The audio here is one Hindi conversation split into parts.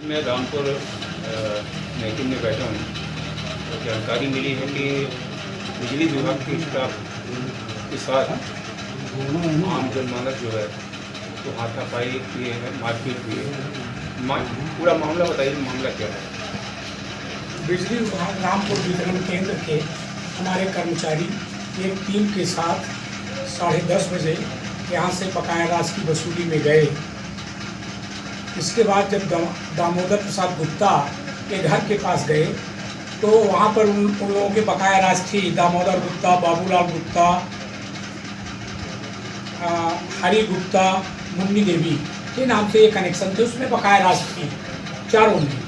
मैं रामपुर महकिम में बैठा हूँ। तो जानकारी मिली है कि बिजली विभाग के स्टाफ के साथ आम जनमानस जो है तो हाथापाई किए हैं, मारपीट हुई है। पूरा मामला बताइए, मामला क्या है? बिजली विभाग रामपुर वितरण केंद्र के हमारे कर्मचारी एक टीम के साथ 10:30 बजे यहाँ से बकाया राशि की वसूली में गए। इसके बाद जब दामोदर प्रसाद गुप्ता के घर के पास गए तो वहाँ पर उन लोगों के बकाया राशि थी। दामोदर गुप्ता, बाबूलाल गुप्ता, हरी गुप्ता, मुन्नी देवी के नाम से ये कनेक्शन थे, उसमें बकाया राशि थी चारों में।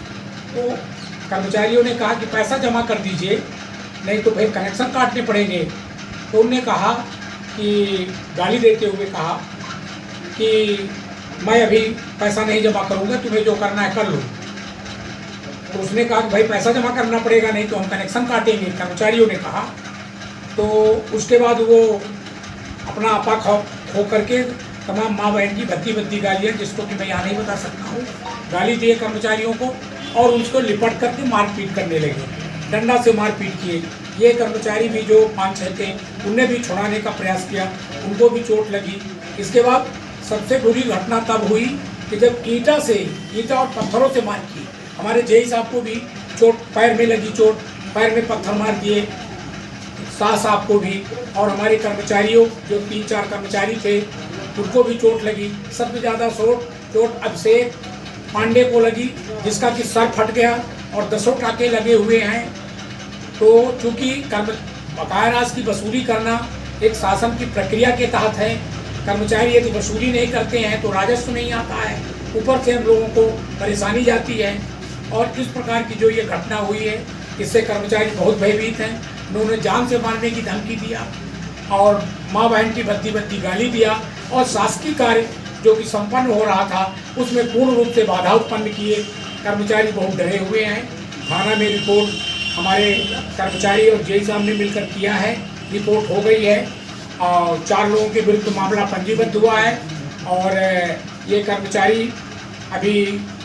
तो कर्मचारियों ने कहा कि पैसा जमा कर दीजिए, नहीं तो भाई कनेक्शन काटने पड़ेंगे। तो उन्होंने कहा कि गाली देते हुए कहा कि मैं अभी पैसा नहीं जमा करूंगा, तुम्हें जो करना है कर लो। तो उसने कहा कि भाई पैसा जमा करना पड़ेगा, नहीं तो हम कनेक्शन काटेंगे, कर्मचारियों ने कहा। तो उसके बाद वो अपना आपा खो करके तमाम माँ बहन की भद्दी गालियाँ, जिसको कि मैं यहाँ नहीं बता सकता हूँ, गाली दिए कर्मचारियों को और उसको लिपट करके मारपीट करने लगे, डंडा से मारपीट किए। ये कर्मचारी भी जो 5-6 थे, उनने भी छुड़ाने का प्रयास किया, उनको भी चोट लगी। इसके बाद सबसे बुरी घटना तब हुई कि जब ईंटा और पत्थरों से मार की। हमारे जेई साहब को भी चोट, पैर में लगी चोट, पैर में पत्थर मार दिए, शाह साहब को भी, और हमारे कर्मचारियों जो 3-4 कर्मचारी थे उनको भी चोट लगी। सबसे ज़्यादा चोट अभिषेक पांडे को लगी, जिसका कि सर फट गया और 10 टाँके लगे हुए हैं। तो चूँकि बकाया राशि की वसूली करना एक शासन की प्रक्रिया के तहत है, कर्मचारी यदि वसूली नहीं करते हैं तो राजस्व नहीं आता है, ऊपर से हम लोगों को परेशानी जाती है। और इस प्रकार की जो ये घटना हुई है, इससे कर्मचारी बहुत भयभीत हैं। उन्होंने जान से मारने की धमकी दिया और माँ बहन की भद्दी गाली दिया, और शासकीय कार्य जो कि संपन्न हो रहा था उसमें पूर्ण रूप से बाधा उत्पन्न किए। कर्मचारी बहुत डरे हुए हैं। थाना में रिपोर्ट हमारे कर्मचारी और जेई साहब ने मिलकर किया है, रिपोर्ट हो गई है और 4 लोगों के विरुद्ध मामला पंजीबद्ध हुआ है। और ये कर्मचारी अभी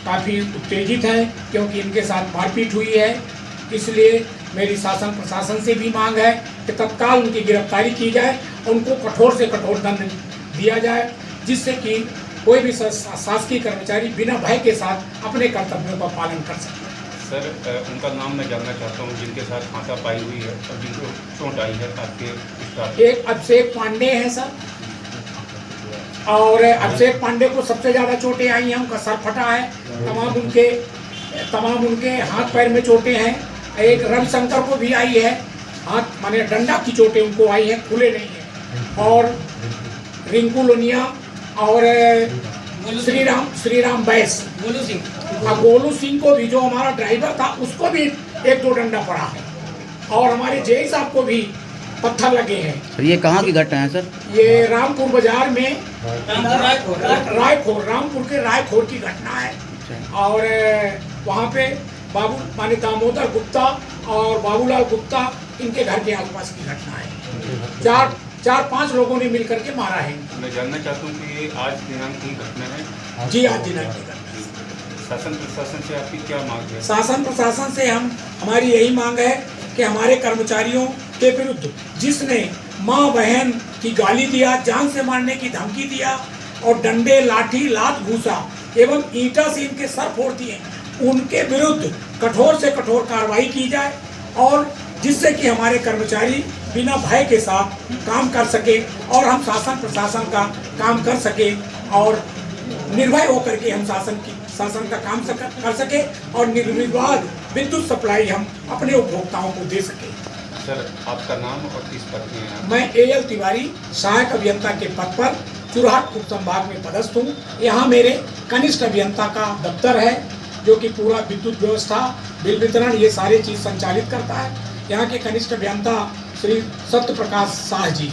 काफ़ी उत्तेजित हैं क्योंकि इनके साथ मारपीट हुई है। इसलिए मेरी शासन प्रशासन से भी मांग है कि तत्काल उनकी गिरफ्तारी की जाए, उनको कठोर से कठोर दंड दिया जाए, जिससे कि कोई भी शासकीय कर्मचारी बिना भय के साथ अपने कर्तव्यों का पालन कर सके। सर, उनका नाम मैं जानना चाहता हूँ जिनके साथ हाथापाई हुई है और जिनको चोट आई है आपके स्टाफ। एक अभिषेक पांडे हैं सर, और अभिषेक पांडे को सबसे ज़्यादा चोटें आई हैं, उनका सर फटा है, तमाम उनके हाथ पैर में चोटें हैं। एक रविशंकर को भी आई है, हाथ माने डंडा की चोटें उनको आई हैं, खुले नहीं हैं। और रिंकू लोनिया और श्रीराम बैस, गोलू सिंह को भी, जो हमारा ड्राइवर था, उसको भी 1-2 डंडा पड़ा है। और हमारे जेई साहब को भी पत्थर लगे हैं। सर ये कहाँ की घटना है सर? ये रामपुर बाजार में रामपुर के रायखोर की घटना है। और वहाँ पे दामोदर गुप्ता और बाबूलाल गुप्ता, इनके घर के आसपास की घटना है। 4-5 लोगों ने मिलकर के मारा है। मैं जानना चाहता हूँ कि ये आज दिनांक की घटना है? जी, आज दिनांक की घटना। शासन प्रशासन से आपकी क्या मांग है? शासन प्रशासन से हमारी यही मांग है कि हमारे कर्मचारियों के विरुद्ध जिसने माँ बहन की गाली दिया, जान से मारने की धमकी दिया और डंडे, लाठी, लात, घूसा एवं ईंटा से इनके सर फोड़ दिए, उनके विरुद्ध कठोर से कठोर कार्रवाई की जाए, और जिससे कि हमारे कर्मचारी बिना भय के साथ काम कर सके और हम शासन प्रशासन का काम कर सके, और निर्भय होकर के हम शासन का काम कर सके और निर्विवाद विद्युत सप्लाई हम अपने उपभोक्ताओं को दे सके। सर, आपका नाम और किस पद में है? मैं AL तिवारी, सहायक अभियंता के पद पर चुरहट उप संभाग में पदस्थ हूँ। यहाँ मेरे कनिष्ठ अभियंता का दफ्तर है, जो कि पूरा विद्युत व्यवस्था, बिल वितरण, ये सारी चीज़ संचालित करता है। यहाँ के कनिष्ठ अभियंता श्री सत्य प्रकाश शाह जी।